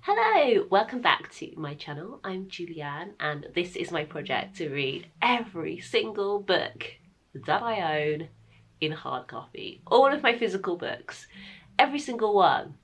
Hello, welcome back to my channel. I'm Julianne and this is my project to read every single book that I own in hard copy. All of my physical books, every single one.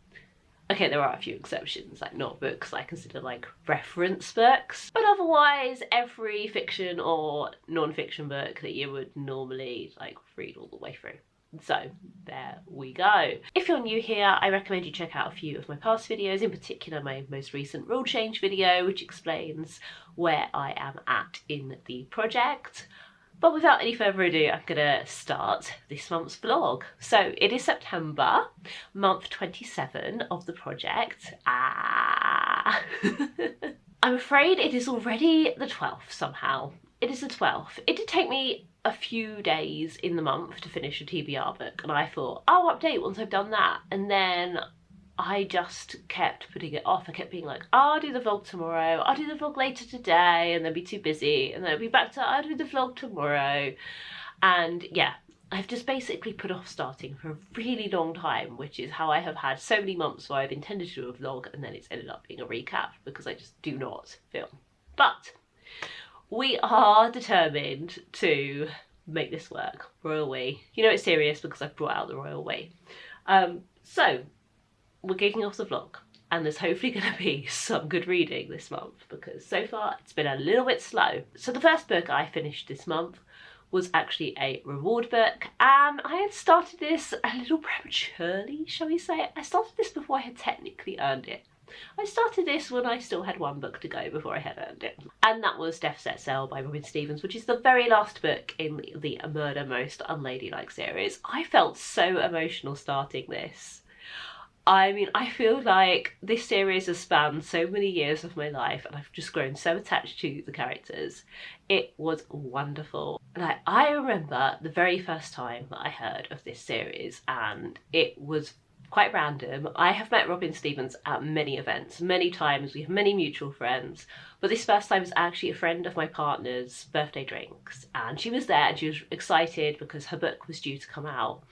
Okay, there are a few exceptions, like not books I consider like reference books, but otherwise every fiction or non-fiction book that you would normally like read all the way through. So there we go. If you're new here, I recommend you check out a few of my past videos, in particular my most recent rule change video, which explains where I am at in the project. But without any further ado, I'm gonna start this month's vlog. So it is September, month 27 of the project. I'm afraid it is already the 12th somehow. It is the 12th. It did take me a few days in the month to finish a TBR book, and I thought, I'll update once I've done that. And then I just kept putting it off. I kept being like, I'll do the vlog tomorrow, I'll do the vlog later today, and then be too busy, and then it'll be back to I'll do the vlog tomorrow. And yeah, I've just basically put off starting for a really long time, which is how I have had so many months where I've intended to do a vlog and then it's ended up being a recap because I just do not film. But we are determined to make this work. Royal we. You know it's serious because I've brought out the royal we. So we're kicking off the vlog and there's hopefully going to be some good reading this month because so far it's been a little bit slow. So the first book I finished this month was actually a reward book, and I had started this a little prematurely, shall we say. I started this before I had technically earned it. I started this when I still had one book to go before I had earned it, and that was Death Set Sail by Robin Stephens, which is the very last book in the Murder Most Unladylike series. I felt so emotional starting this. I mean, I feel like this series has spanned so many years of my life and I've just grown so attached to the characters. It was wonderful. Like, I remember the very first time that I heard of this series, and it was quite random. I have met Robin Stephens at many events, many times. We have many mutual friends, but this first time was actually a friend of my partner's birthday drinks, and she was there and she was excited because her book was due to come out.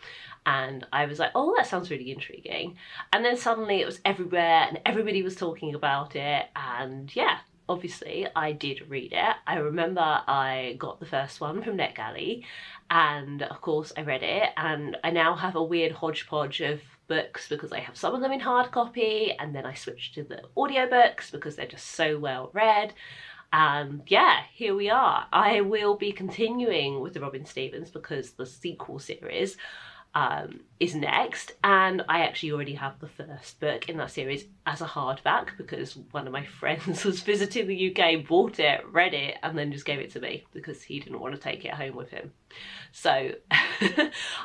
And I was like, oh, that sounds really intriguing. And then suddenly it was everywhere and everybody was talking about it. And yeah, obviously I did read it. I remember I got the first one from NetGalley, and of course I read it, and I now have a weird hodgepodge of books because I have some of them in hard copy, and then I switched to the audiobooks because they're just so well read. And yeah, here we are. I will be continuing with the Robin Stephens because the sequel series is next, and I actually already have the first book in that series as a hardback because one of my friends was visiting the UK, bought it, read it, and then just gave it to me because he didn't want to take it home with him. So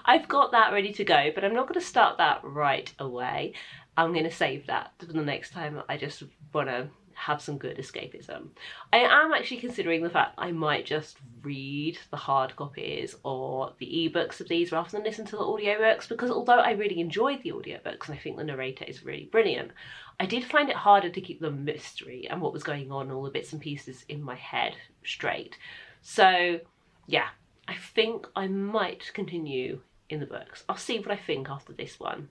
I've got that ready to go, but I'm not going to start that right away. I'm going to save that for the next time I just want to have some good escapism. I am actually considering the fact I might just read the hard copies or the ebooks of these rather than listen to the audiobooks, because although I really enjoyed the audiobooks and I think the narrator is really brilliant, I did find it harder to keep the mystery and what was going on, all the bits and pieces in my head straight. So yeah, I think I might continue in the books. I'll see what I think after this one.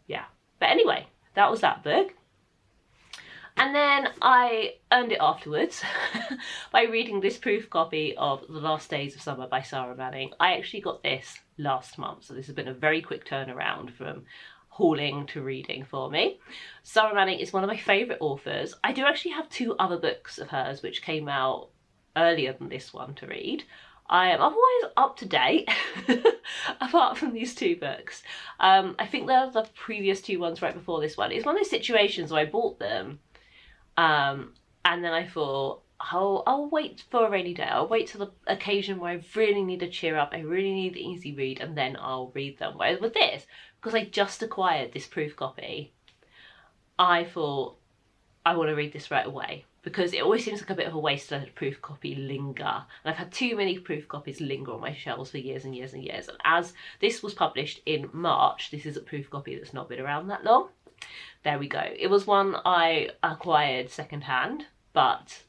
Yeah, but anyway, that was that book. And then I earned it afterwards by reading this proof copy of The Last Days of Summer by Sarra. I actually got this last month, so this has been a very quick turnaround from hauling to reading for me. Sarra is one of my favourite authors. I do actually have two other books of hers which came out earlier than this one to read. I am otherwise up to date, apart from these two books. I think the previous two ones right before this one. It's one of those situations where I bought them, and then I thought, I'll wait for a rainy day. I'll wait till the occasion where I really need to cheer up, I really need the easy read, and then I'll read them. Whereas with this, because I just acquired this proof copy, I thought I want to read this right away, because it always seems like a bit of a waste to let a proof copy linger. And I've had too many proof copies linger on my shelves for years and years and years. And as this was published in March, this is a proof copy that's not been around that long. There we go. It was one I acquired secondhand, but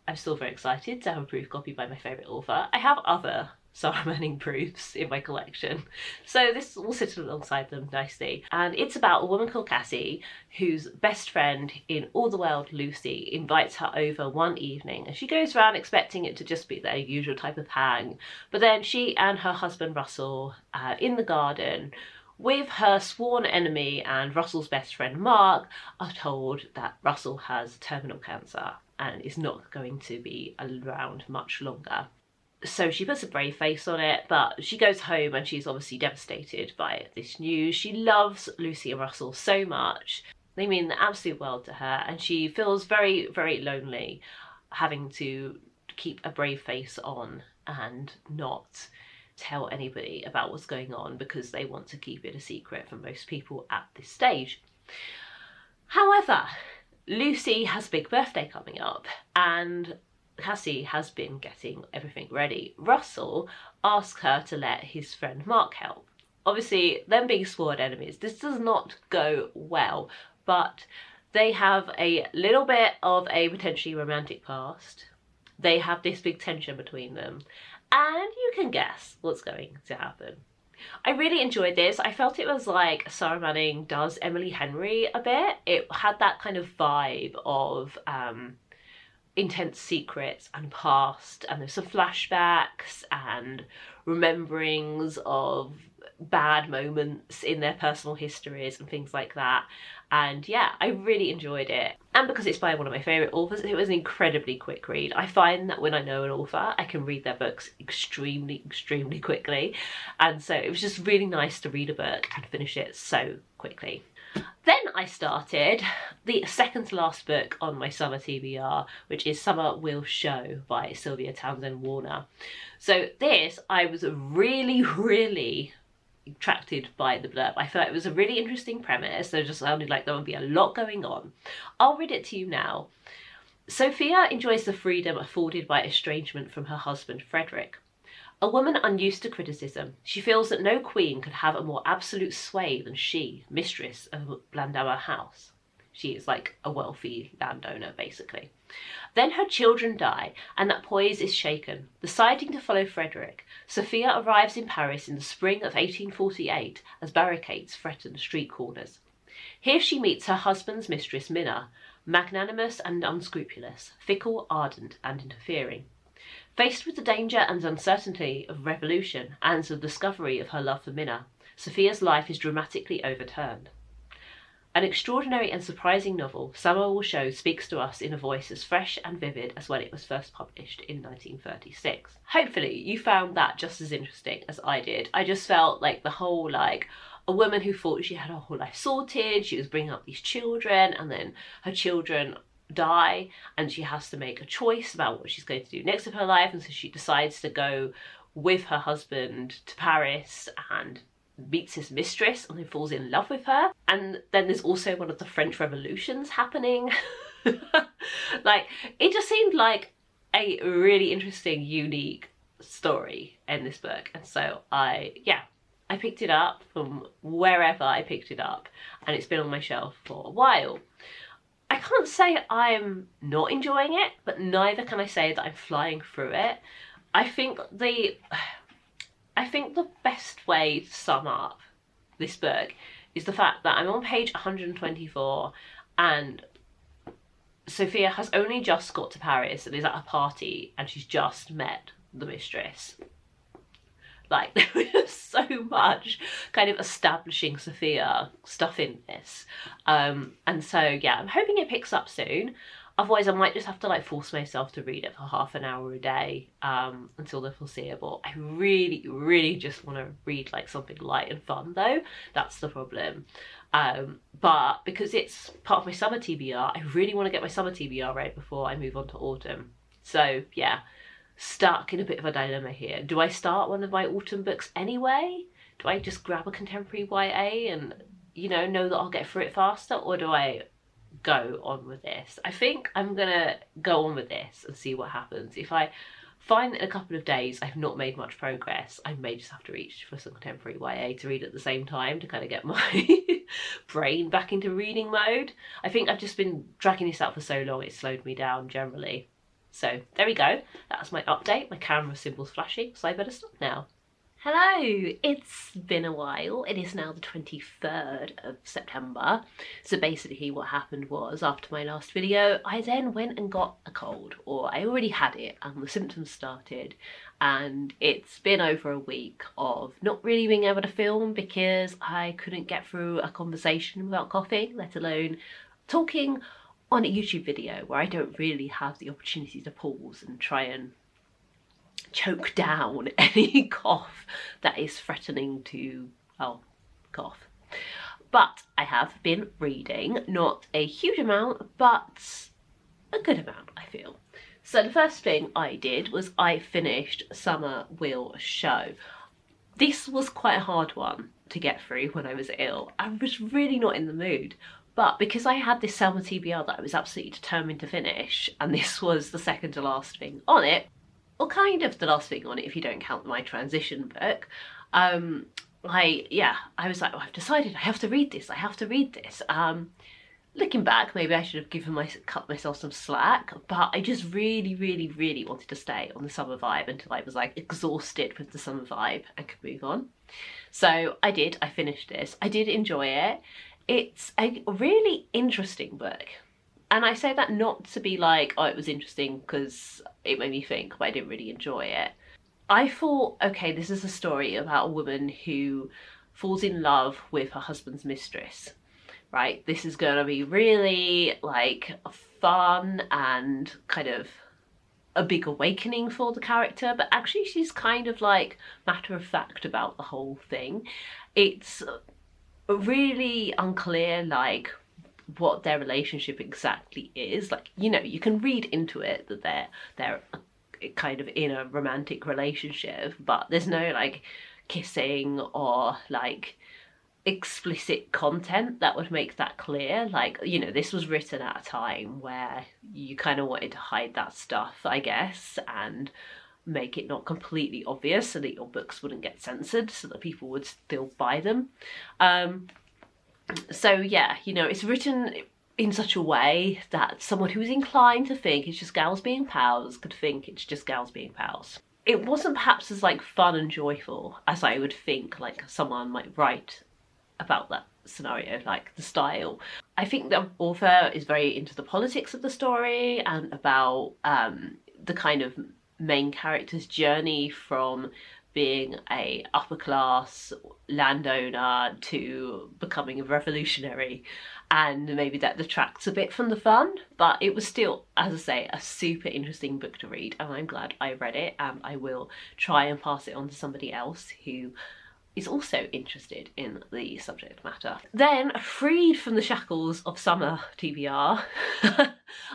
I'm still very excited to have a proof copy by my favourite author. I have other Sarra Manning proofs in my collection. So this will sit alongside them nicely. And it's about a woman called Cassie whose best friend in all the world, Lucy, invites her over one evening, and she goes around expecting it to just be their usual type of hang. But then she and her husband Russell in the garden with her sworn enemy and Russell's best friend Mark are told that Russell has terminal cancer and is not going to be around much longer. So she puts a brave face on it, but she goes home and she's obviously devastated by this news. She loves Lucy and Russell so much. They mean the absolute world to her, and she feels very, very lonely having to keep a brave face on and not tell anybody about what's going on because they want to keep it a secret from most people at this stage. However, Lucy has a big birthday coming up and Cassie has been getting everything ready. Russell asks her to let his friend Mark help. Obviously, them being sworn enemies, this does not go well, but they have a little bit of a potentially romantic past. They have this big tension between them, and you can guess what's going to happen. I really enjoyed this. I felt it was like Sarra Manning does Emily Henry a bit. It had that kind of vibe of intense secrets and past, and there's some flashbacks and rememberings of bad moments in their personal histories and things like that. And yeah, I really enjoyed it. And because it's by one of my favourite authors, it was an incredibly quick read. I find that when I know an author, I can read their books extremely, extremely quickly. And so it was just really nice to read a book and finish it so quickly. Then I started the second to last book on my summer TBR, which is Summer Will Show by Sylvia Townsend Warner. So this, I was really, really attracted by the blurb. I thought it was a really interesting premise. So it just sounded like there would be a lot going on. I'll read it to you now. Sophia enjoys the freedom afforded by estrangement from her husband Frederick. A woman unused to criticism, she feels that no queen could have a more absolute sway than she, mistress of Blandauer House. She is like a wealthy landowner, basically. Then her children die, and that poise is shaken. Deciding to follow Frederick, Sophia arrives in Paris in the spring of 1848 as barricades threaten the street corners. Here she meets her husband's mistress Minna, magnanimous and unscrupulous, fickle, ardent and interfering. Faced with the danger and uncertainty of revolution and the discovery of her love for Minna, Sophia's life is dramatically overturned. An extraordinary and surprising novel, Summer Will Show speaks to us in a voice as fresh and vivid as when it was first published in 1936. Hopefully you found that just as interesting as I did. I just felt like the whole, like, a woman who thought she had her whole life sorted, she was bringing up these children, and then her children die and she has to make a choice about what she's going to do next of her life, and so she decides to go with her husband to Paris and meets his mistress and then falls in love with her. And then there's also one of the French revolutions happening. Like, it just seemed like a really interesting, unique story in this book. And so I picked it up from wherever I picked it up, and it's been on my shelf for a while. I can't say I'm not enjoying it, but neither can I say that I'm flying through it. I think the best way to sum up this book is the fact that I'm on page 124 and Sophia has only just got to Paris and is at a party and she's just met the mistress. Like, there was so much kind of establishing Sophia stuff in this. And so, yeah, I'm hoping it picks up soon. Otherwise, I might just have to, like, force myself to read it for half an hour a day until the foreseeable. I really, really just want to read, like, something light and fun, though. That's the problem. But because it's part of my summer TBR, I really want to get my summer TBR read before I move on to autumn. So, yeah. Stuck in a bit of a dilemma here. Do I start one of my autumn books anyway? Do I just grab a contemporary YA and, you know that I'll get through it faster? Or do I go on with this? I think I'm gonna go on with this and see what happens. If I find that in a couple of days I've not made much progress, I may just have to reach for some contemporary YA to read at the same time to kind of get my brain back into reading mode. I think I've just been dragging this out for so long, it slowed me down generally. So there we go, that's my update. My camera symbol's flashing, so I better stop now. Hello, it's been a while. It is now the 23rd of September. So basically what happened was, after my last video, I then went and got a cold, or I already had it and the symptoms started, and it's been over a week of not really being able to film because I couldn't get through a conversation without coughing, let alone talking on a YouTube video where I don't really have the opportunity to pause and try and choke down any cough that is threatening to, well, cough. But I have been reading, not a huge amount, but a good amount, I feel. So the first thing I did was I finished Summer Will Show. This was quite a hard one to get through when I was ill. I was really not in the mood. But because I had this summer TBR that I was absolutely determined to finish, and this was the second to last thing on it, or kind of the last thing on it if you don't count my transition book, I was like, oh, I've decided I have to read this, looking back, maybe I should have cut myself some slack, but I just really wanted to stay on the summer vibe until I was like exhausted with the summer vibe and could move on. So I did, I finished this. I did enjoy it. It's a really interesting book. And I say that not to be like, oh, it was interesting because it made me think, but I didn't really enjoy it. I thought, okay, this is a story about a woman who falls in love with her husband's mistress, right? This is going to be really like fun and kind of a big awakening for the character, but actually she's kind of like matter of fact about the whole thing. It's really unclear, like, what their relationship exactly is. Like, you know, you can read into it that they're kind of in a romantic relationship, but there's no like kissing or like explicit content that would make that clear. Like, you know, this was written at a time where you kind of wanted to hide that stuff, I guess, and make it not completely obvious so that your books wouldn't get censored, so that people would still buy them. So yeah, you know, it's written in such a way that someone who is inclined to think it's just gals being pals could think it's just gals being pals. It wasn't perhaps as like fun and joyful as I would think like someone might write about that scenario, like the style. I think the author is very into the politics of the story and about the kind of main character's journey from being a upper class landowner to becoming a revolutionary, and maybe that detracts a bit from the fun, but it was still, as I say, a super interesting book to read, and I'm glad I read it, and I will try and pass it on to somebody else who is also interested in the subject matter. Then, freed from the shackles of summer TBR,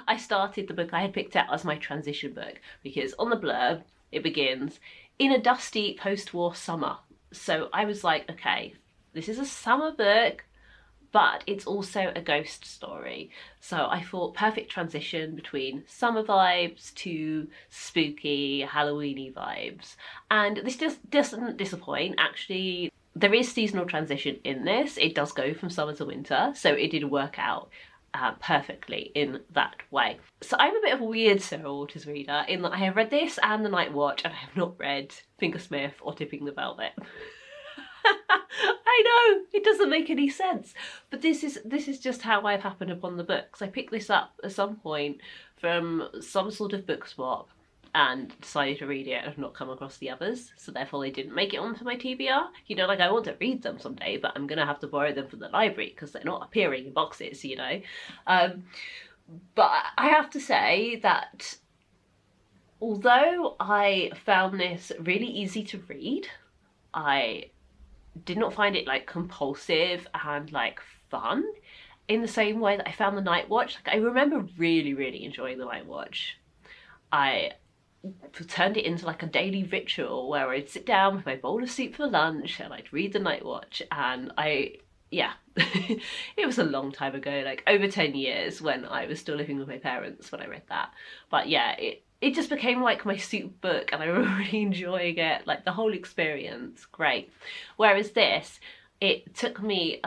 I started the book I had picked out as my transition book, because on the blurb it begins, in a dusty post-war summer. So I was like, okay, this is a summer book, but it's also a ghost story. So I thought perfect transition between summer vibes to spooky, Halloweeny vibes. And this just doesn't disappoint. Actually, there is seasonal transition in this. It does go from summer to winter, so it did work out perfectly in that way. So I'm a bit of a weird Sarra Waters reader in that I have read this and The Night Watch, and I have not read Fingersmith or Tipping the Velvet. I know, it doesn't make any sense, but this is just how I've happened upon the books. I picked this up at some point from some sort of book swap and decided to read it and have not come across the others, so therefore they didn't make it onto my TBR. You know, like, I want to read them someday, but I'm gonna have to borrow them from the library because they're not appearing in boxes, you know. But I have to say that although I found this really easy to read, I did not find it like compulsive and like fun in the same way that I found The Night Watch. Like, I remember really enjoying The Night Watch. I turned it into like a daily ritual where I'd sit down with my bowl of soup for lunch and I'd read The Night Watch, and yeah, it was a long time ago, like over 10 years when I was still living with my parents when I read that. But yeah, it just became like my soup book and I remember really enjoying it, like the whole experience, great. Whereas this, it took me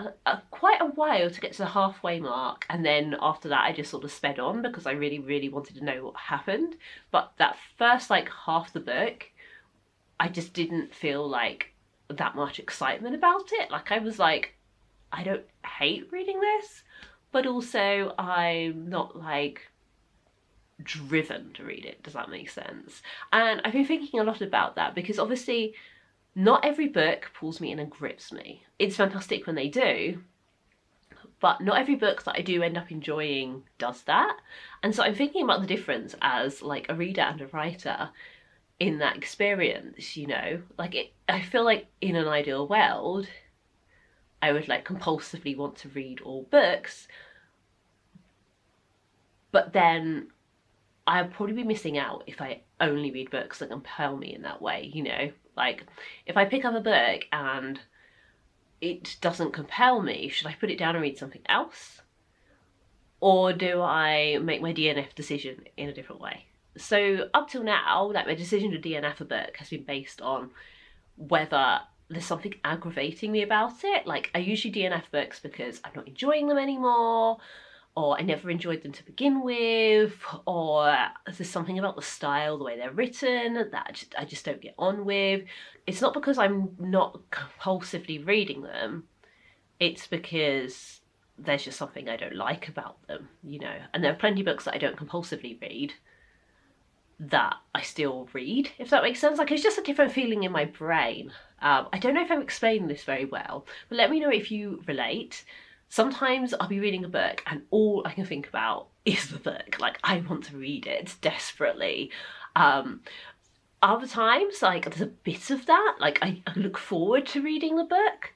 quite a while to get to the halfway mark, and then after that I just sort of sped on because I really wanted to know what happened. But that first like half the book, I just didn't feel like that much excitement about it. Like I was like, I don't hate reading this, but also I'm not like driven to read it. Does that make sense? And I've been thinking a lot about that because obviously not every book pulls me in and grips me. It's fantastic when they do, but not every book that I do end up enjoying does that. And so I'm thinking about the difference as like a reader and a writer in that experience, you know? Like I feel like in an ideal world, I would like compulsively want to read all books, but then I'd probably be missing out if I only read books that compel me in that way, you know? Like, if I pick up a book and it doesn't compel me, should I put it down and read something else? Or do I make my DNF decision in a different way? So up till now, like my decision to DNF a book has been based on whether there's something aggravating me about it. Like I usually DNF books because I'm not enjoying them anymore, or I never enjoyed them to begin with, or there's something about the style, the way they're written, that I just don't get on with. It's not because I'm not compulsively reading them, it's because there's just something I don't like about them, you know. And there are plenty of books that I don't compulsively read that I still read, if that makes sense. Like it's just a different feeling in my brain. I don't know if I'm explaining this very well, but let me know if you relate. Sometimes I'll be reading a book and all I can think about is the book. Like I want to read it desperately. Other times, like there's a bit of that. Like I look forward to reading the book.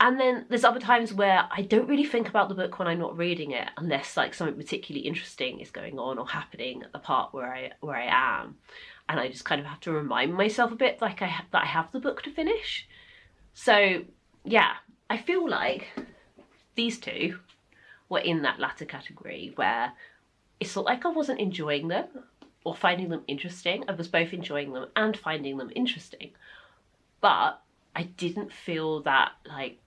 And then there's other times where I don't really think about the book when I'm not reading it, unless like something particularly interesting is going on or happening at the part where I am. And I just kind of have to remind myself a bit like that I have the book to finish. So yeah, I feel like these two were in that latter category where it's not like I wasn't enjoying them or finding them interesting. I was both enjoying them and finding them interesting. But I didn't feel that like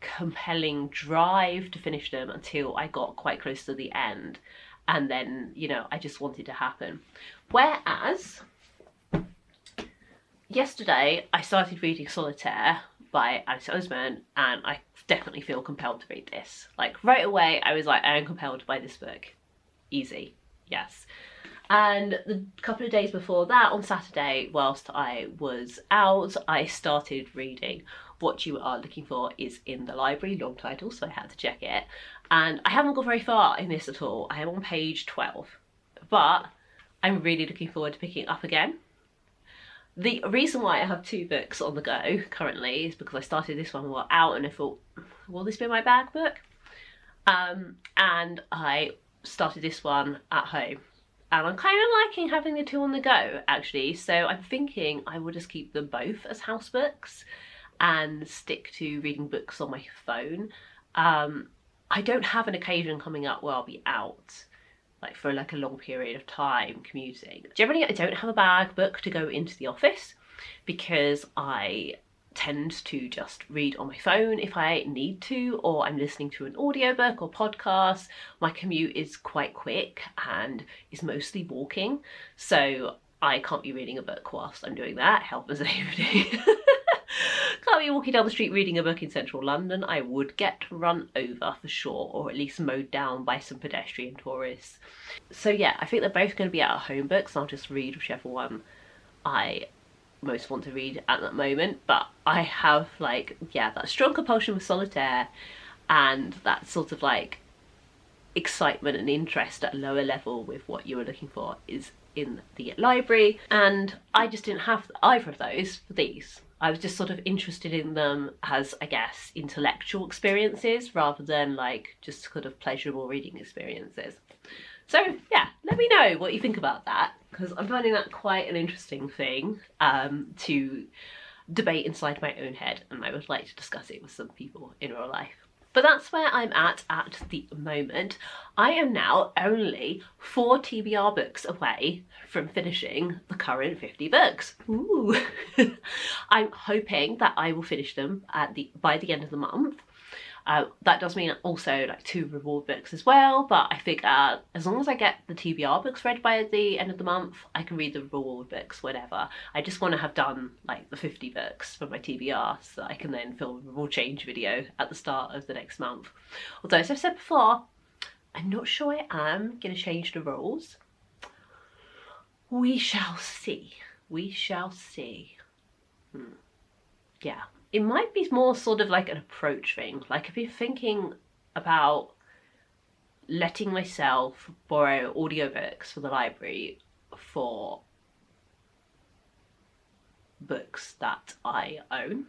compelling drive to finish them until I got quite close to the end. And then, you know, I just wanted to happen. Whereas yesterday I started reading Solitaire by Oseman, and I definitely feel compelled to read this. Like right away I was like, I am compelled by this book. Easy, yes. And the couple of days before that, on Saturday, whilst I was out, I started reading What You Are Looking For Is in the Library, long title, so I had to check it. And I haven't got very far in this at all. I am on page 12, but I'm really looking forward to picking it up again. The reason why I have two books on the go currently is because I started this one while out and I thought, will this be my bag book? And I started this one at home. And I'm kind of liking having the two on the go, actually. So I'm thinking I will just keep them both as house books and stick to reading books on my phone. I don't have an occasion coming up where I'll be out, like for like a long period of time commuting. Generally, I don't have a bag book to go into the office because I tend to just read on my phone if I need to, or I'm listening to an audiobook or podcast. My commute is quite quick and is mostly walking, so I can't be reading a book whilst I'm doing that. Help us anybody. Can't be walking down the street reading a book in central London. I would get run over for sure, or at least mowed down by some pedestrian tourists. So yeah, I think they're both going to be out home books. I'll just read whichever one I most want to read at that moment. But I have like, yeah, that strong compulsion with Solitaire and that sort of like excitement and interest at a lower level with What You Were Looking For Is in the Library. And I just didn't have either of those for these. I was just sort of interested in them as, I guess, intellectual experiences rather than like just sort of pleasurable reading experiences. So yeah, let me know what you think about that, because I'm finding that quite an interesting thing to debate inside my own head, and I would like to discuss it with some people in real life. But that's where I'm at the moment. I am now only 4 TBR books away from finishing the current 50 books. Ooh. I'm hoping that I will finish them by the end of the month. That does mean also like 2 reward books as well, but I think as long as I get the TBR books read by the end of the month, I can read the reward books whenever. I just want to have done like the 50 books for my TBR so that I can then film a rule change video at the start of the next month. Although, as I've said before, I'm not sure I am going to change the rules. We shall see. We shall see. Yeah. It might be more sort of like an approach thing. Like if you're thinking about letting myself borrow audiobooks for the library for books that I own,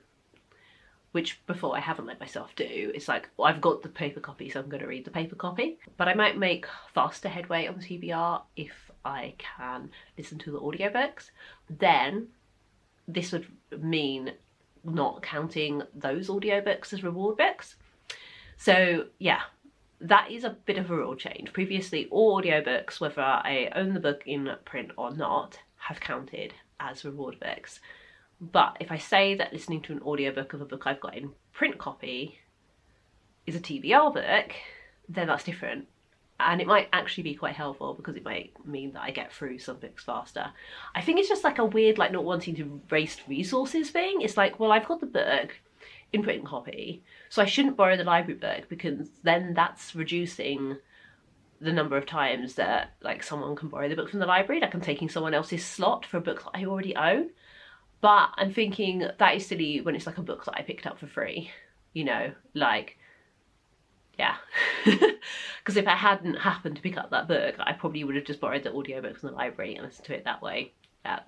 which before I haven't let myself do, it's like, well, I've got the paper copy, so I'm going to read the paper copy. But I might make faster headway on the TBR if I can listen to the audiobooks. Then this would mean not counting those audiobooks as reward books. So yeah, that is a bit of a rule change. Previously, all audiobooks, whether I own the book in print or not, have counted as reward books. But if I say that listening to an audiobook of a book I've got in print copy is a TBR book, then that's different. And it might actually be quite helpful because it might mean that I get through some books faster. I think it's just like a weird, like not wanting to waste resources thing. It's like, well, I've got the book in print copy, so I shouldn't borrow the library book because then that's reducing the number of times that like someone can borrow the book from the library. Like I'm taking someone else's slot for a book that I already own. But I'm thinking that is silly when it's like a book that I picked up for free, you know, like, yeah. Because if I hadn't happened to pick up that book, I probably would have just borrowed the audiobook from the library and listened to it that way.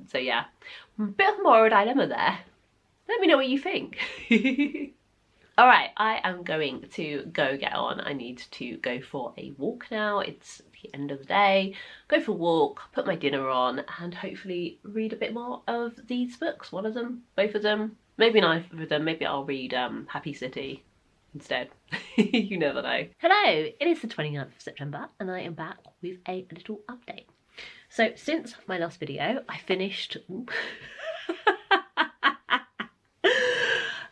So yeah, a bit of a moral dilemma there. Let me know what you think. Alright, I am going to go get on. I need to go for a walk now. It's the end of the day. Go for a walk, put my dinner on, and hopefully read a bit more of these books. One of them, both of them, maybe neither of them. Maybe I'll read Happy City instead. You never know. Hello, it is the 29th of September and I am back with a little update. So since my last video, I finished...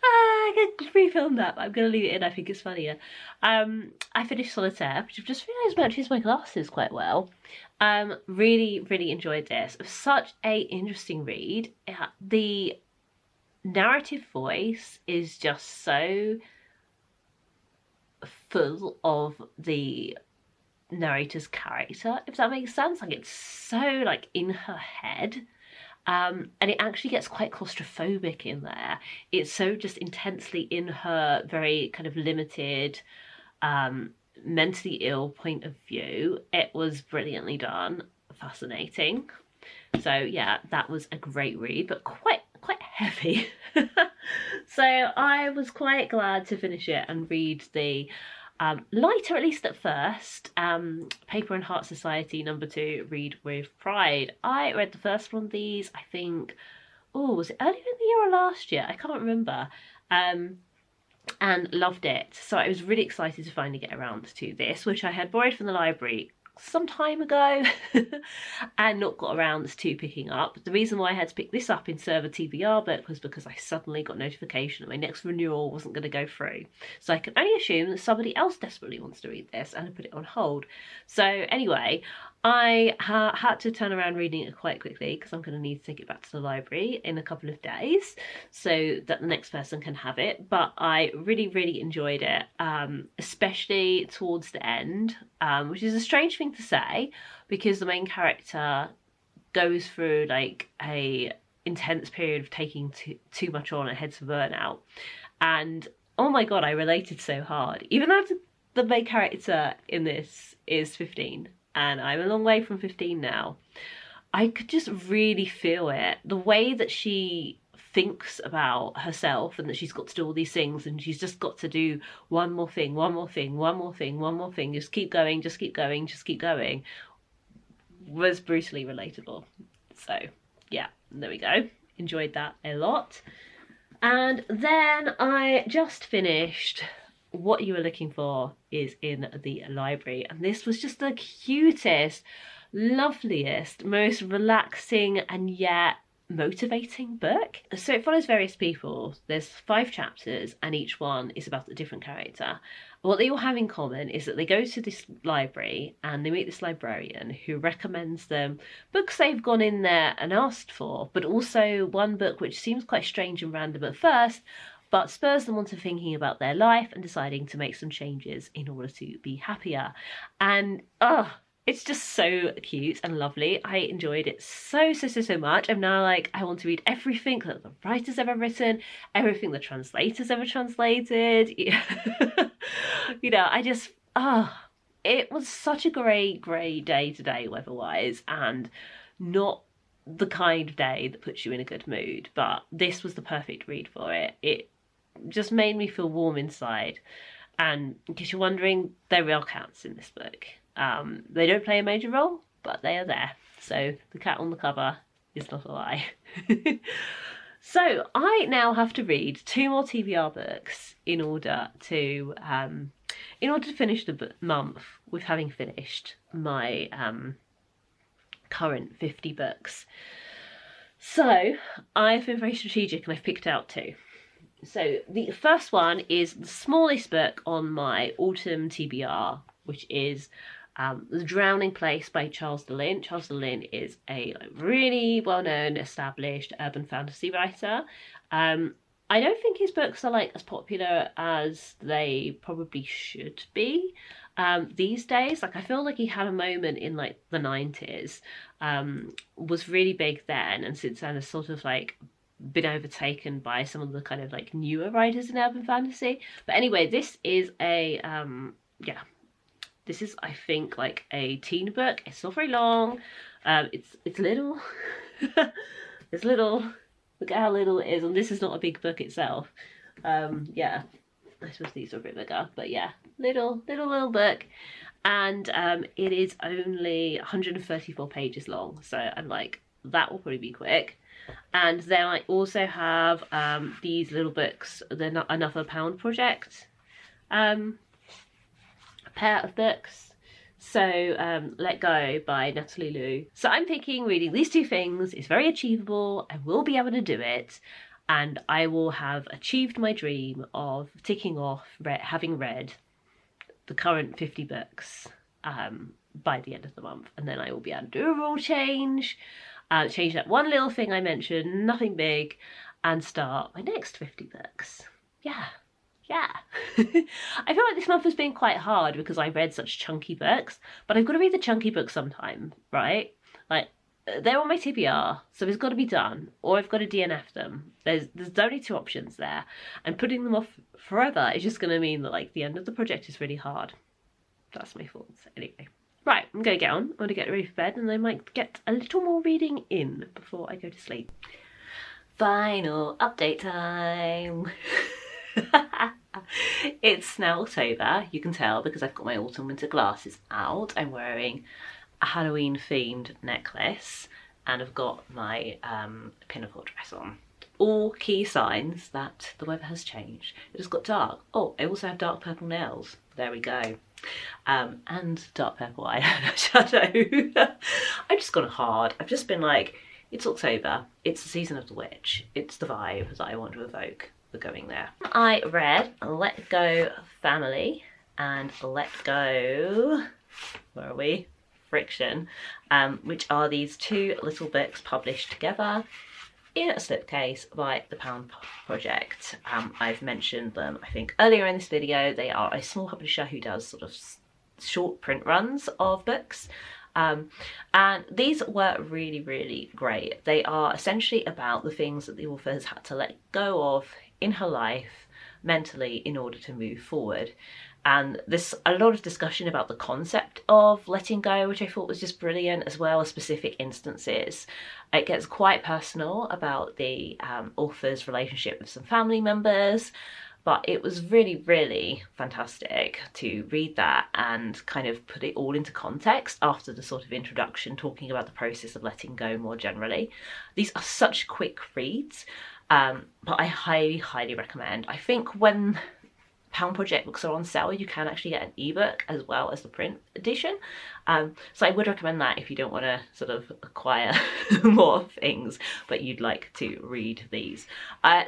I could refilm that, but I'm going to leave it in. I think it's funnier. I finished Solitaire, which I've just realised matches my glasses quite well. Really, really enjoyed this. It was such a interesting read. The narrative voice is just so full of the narrator's character, if that makes sense. Like it's so like in her head. And it actually gets quite claustrophobic in there. It's so just intensely in her very kind of limited, mentally ill point of view. It was brilliantly done, fascinating. So yeah, that was a great read, but quite heavy. So I was quite glad to finish it and read the lighter, at least at first, Paper and Heart Society #2, Read with Pride. I read the first one of these, I think, oh, was it earlier in the year or last year? I can't remember. And loved it. So I was really excited to finally get around to this, which I had borrowed from the library some time ago and not got around to picking up. The reason why I had to pick this up in Server TBR book was because I suddenly got notification that my next renewal wasn't going to go through. So I can only assume that somebody else desperately wants to read this and I put it on hold. So anyway, I had to turn around reading it quite quickly because I'm going to need to take it back to the library in a couple of days so that the next person can have it. But I really, really enjoyed it, especially towards the end, which is a strange thing to say because the main character goes through like a intense period of taking too much on and heads for burnout. And oh my god, I related so hard. Even though the main character in this is 15 and I'm a long way from 15 now, I could just really feel it. The way that she thinks about herself and that she's got to do all these things and she's just got to do one more thing, one more thing, one more thing, one more thing, just keep going, just keep going, just keep going, was brutally relatable. So yeah, there we go. Enjoyed that a lot. And then I just finished what you were looking for is in the library. And this was just the cutest, loveliest, most relaxing and yet motivating book. So it follows various people. There's 5 chapters and each one is about a different character. What they all have in common is that they go to this library and they meet this librarian who recommends them books they've gone in there and asked for, but also one book which seems quite strange and random at first, but spurs them on to thinking about their life and deciding to make some changes in order to be happier. And it's just so cute and lovely. I enjoyed it so much. I'm now like, I want to read everything that the writer's ever written, everything the translator's ever translated. You know, I just, it was such a great day today weather-wise, and not the kind of day that puts you in a good mood, but this was the perfect read for it. It just made me feel warm inside. And in case you're wondering, there are cats in this book. They don't play a major role, but they are there. So the cat on the cover is not a lie. So I now have to read 2 more TBR books in order to finish the month with having finished my current 50 books. So I've been very strategic and I've picked out 2. So the first one is the smallest book on my autumn TBR, which is The Drowning Place by Charles de Lint. Charles de Lint is a really well-known, established urban fantasy writer. I don't think his books are like as popular as they probably should be these days. Like, I feel like he had a moment in like the 90s, was really big then, and since then has sort of like been overtaken by some of the kind of like newer writers in urban fantasy. But anyway, this is a this is, I think, like a teen book. It's not very long. It's little. It's little. Look at how little it is, and this is not a big book itself. Yeah, I suppose these are a bit bigger, but yeah, little book, and it is only 134 pages long. So I'm like, that will probably be quick. And then I also have these little books. They're not another Pound Project. A pair of books. So Let Go by Natalie Yue. So I'm thinking reading these 2 things is very achievable. I will be able to do it, and I will have achieved my dream of ticking off having read the current 50 books by the end of the month. And then I will be able to do a rule change, change that one little thing I mentioned, nothing big, and start my next 50 books. Yeah. I feel like this month has been quite hard because I read such chunky books, but I've got to read the chunky books sometime, right? Like, they're on my TBR, so it's got to be done, or I've got to DNF them. There's only 2 options there, and putting them off forever is just going to mean that like the end of the project is really hard. That's my thoughts. Anyway, right, I'm going to get on. I'm going to get ready for bed, and I might get a little more reading in before I go to sleep. Final update time. It's now October, you can tell because I've got my autumn winter glasses out. I'm wearing a Halloween themed necklace and I've got my pinafore dress on. All key signs that the weather has changed. It has got dark. Oh, I also have dark purple nails. There we go. And dark purple eyeshadow. I've just gone hard. I've just been like, it's October. It's the season of the witch. It's the vibe that I want to evoke. We're going there. I read Let Go Family and Let Go, where are we? Friction, which are these 2 little books published together in a slipcase by the Pound Project. I've mentioned them, I think, earlier in this video. They are a small publisher who does sort of short print runs of books. And these were really great. They are essentially about the things that the author has had to let go of in her life mentally in order to move forward. And there's a lot of discussion about the concept of letting go, which I thought was just brilliant, as well as specific instances. It gets quite personal about the author's relationship with some family members, but it was really fantastic to read that and kind of put it all into context after the sort of introduction, talking about the process of letting go more generally. These are such quick reads, but I highly recommend. I think when Pound Project books are on sale, you can actually get an ebook as well as the print edition. So I would recommend that if you don't want to sort of acquire more things, but you'd like to read these.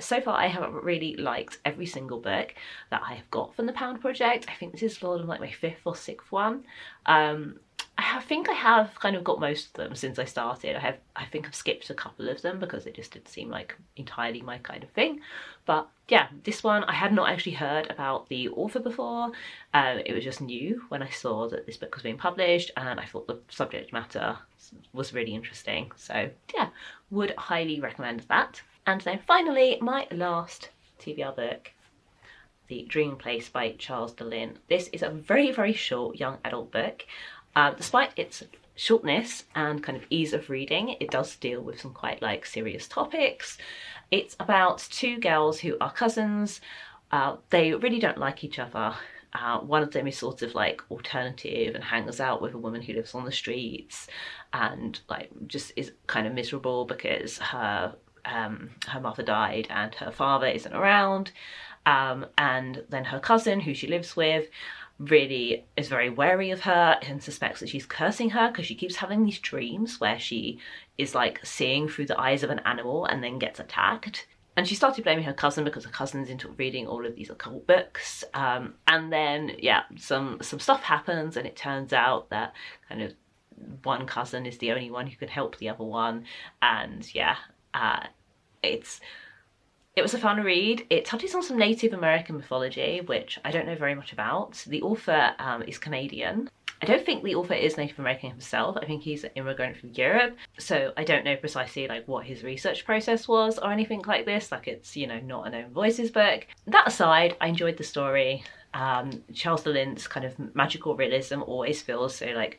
So far I have really liked every single book that I have got from the Pound Project. I think this is sort of like my 5th or 6th one. I think I have kind of got most of them since I started. I think I've skipped a couple of them because it just didn't seem like entirely my kind of thing. But yeah, this one I had not actually heard about the author before. It was just new when I saw that this book was being published, and I thought the subject matter was really interesting. So yeah, would highly recommend that. And then finally, my last TBR book, The Dreaming Place by Charles de Lint. This is a very, very short young adult book. Despite its shortness and kind of ease of reading, it does deal with some quite like serious topics. It's about 2 girls who are cousins. They really don't like each other. One of them is sort of like alternative and hangs out with a woman who lives on the streets, and like just is kind of miserable because her mother died and her father isn't around. And then her cousin, who she lives with, really is very wary of her and suspects that she's cursing her because she keeps having these dreams where she is like seeing through the eyes of an animal and then gets attacked. And she started blaming her cousin because her cousin's into reading all of these occult books. And then, yeah, some stuff happens, and it turns out that kind of one cousin is the only one who can help the other one. And yeah, it was a fun read. It touches on some Native American mythology, which I don't know very much about. The author is Canadian. I don't think the author is Native American himself. I think he's an immigrant from Europe. So I don't know precisely like what his research process was or anything like this. Like, it's, you know, not a known voices book. That aside, I enjoyed the story. Charles de Lint's kind of magical realism always feels so like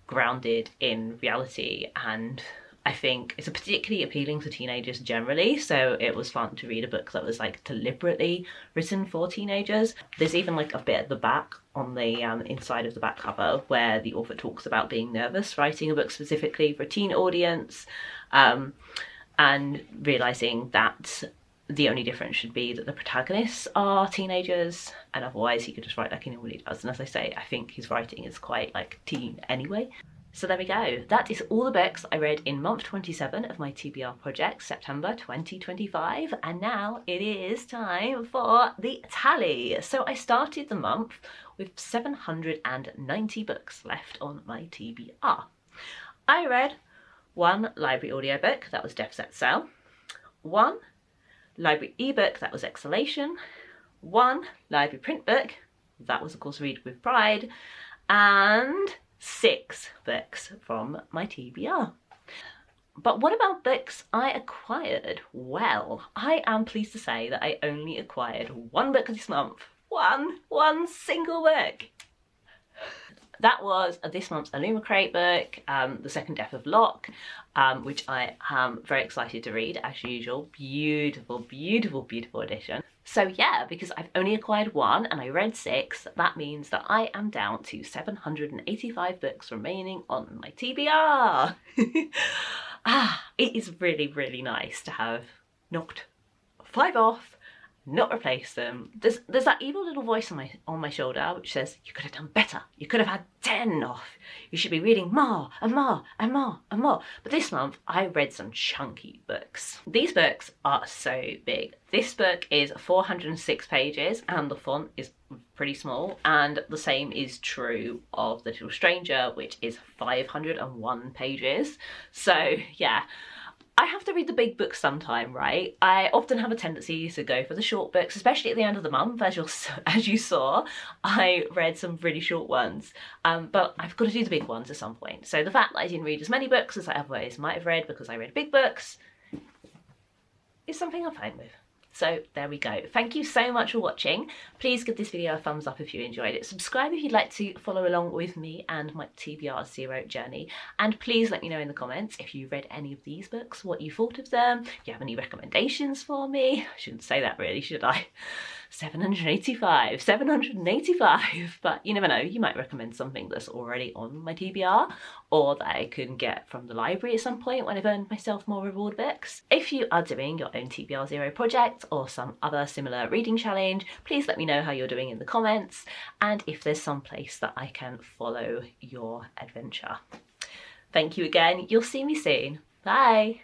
grounded in reality, and I think it's particularly appealing to teenagers generally, so it was fun to read a book that was like deliberately written for teenagers. There's even like a bit at the back on the inside of the back cover where the author talks about being nervous writing a book specifically for a teen audience, and realising that the only difference should be that the protagonists are teenagers, and otherwise he could just write like he normally does. And as I say, I think his writing is quite like teen anyway. So there we go. That is all the books I read in month 27 of my TBR project, September 2025. And now it is time for the tally. So I started the month with 790 books left on my TBR. I read 1 library audiobook, that was Death Set Sail, 1 library ebook, that was Exhalation, 1 library print book, that was of course Read with Pride, and 6 books from my TBR. But what about books I acquired? Well, I am pleased to say that I only acquired 1 book this month. One single book. That was this month's Illumicrate book, The Second Death of Locke, which I am very excited to read as usual. Beautiful, beautiful, beautiful edition. So yeah, because I've only acquired 1 and I read 6, that means that I am down to 785 books remaining on my TBR. It is really, really nice to have knocked 5 off, not replace them. There's that evil little voice on my shoulder which says, you could have done better, you could have had 10 off, you should be reading more and more and more and more. But this month I read some chunky books. These books are so big. This book is 406 pages and the font is pretty small, and the same is true of The Little Stranger, which is 501 pages. So yeah, I have to read the big books sometime, right? I often have a tendency to go for the short books, especially at the end of the month. As you saw, I read some really short ones, but I've got to do the big ones at some point. So the fact that I didn't read as many books as I otherwise might have read because I read big books is something I'm fine with. So there we go. Thank you so much for watching. Please give this video a thumbs up if you enjoyed it. Subscribe if you'd like to follow along with me and my TBR Zero journey. And please let me know in the comments if you read any of these books, what you thought of them, if you have any recommendations for me. I shouldn't say that really, should I? 785, 785, but you never know, you might recommend something that's already on my TBR or that I can get from the library at some point when I've earned myself more reward books. If you are doing your own TBR Zero project or some other similar reading challenge, please let me know how you're doing in the comments and if there's some place that I can follow your adventure. Thank you again, you'll see me soon. Bye!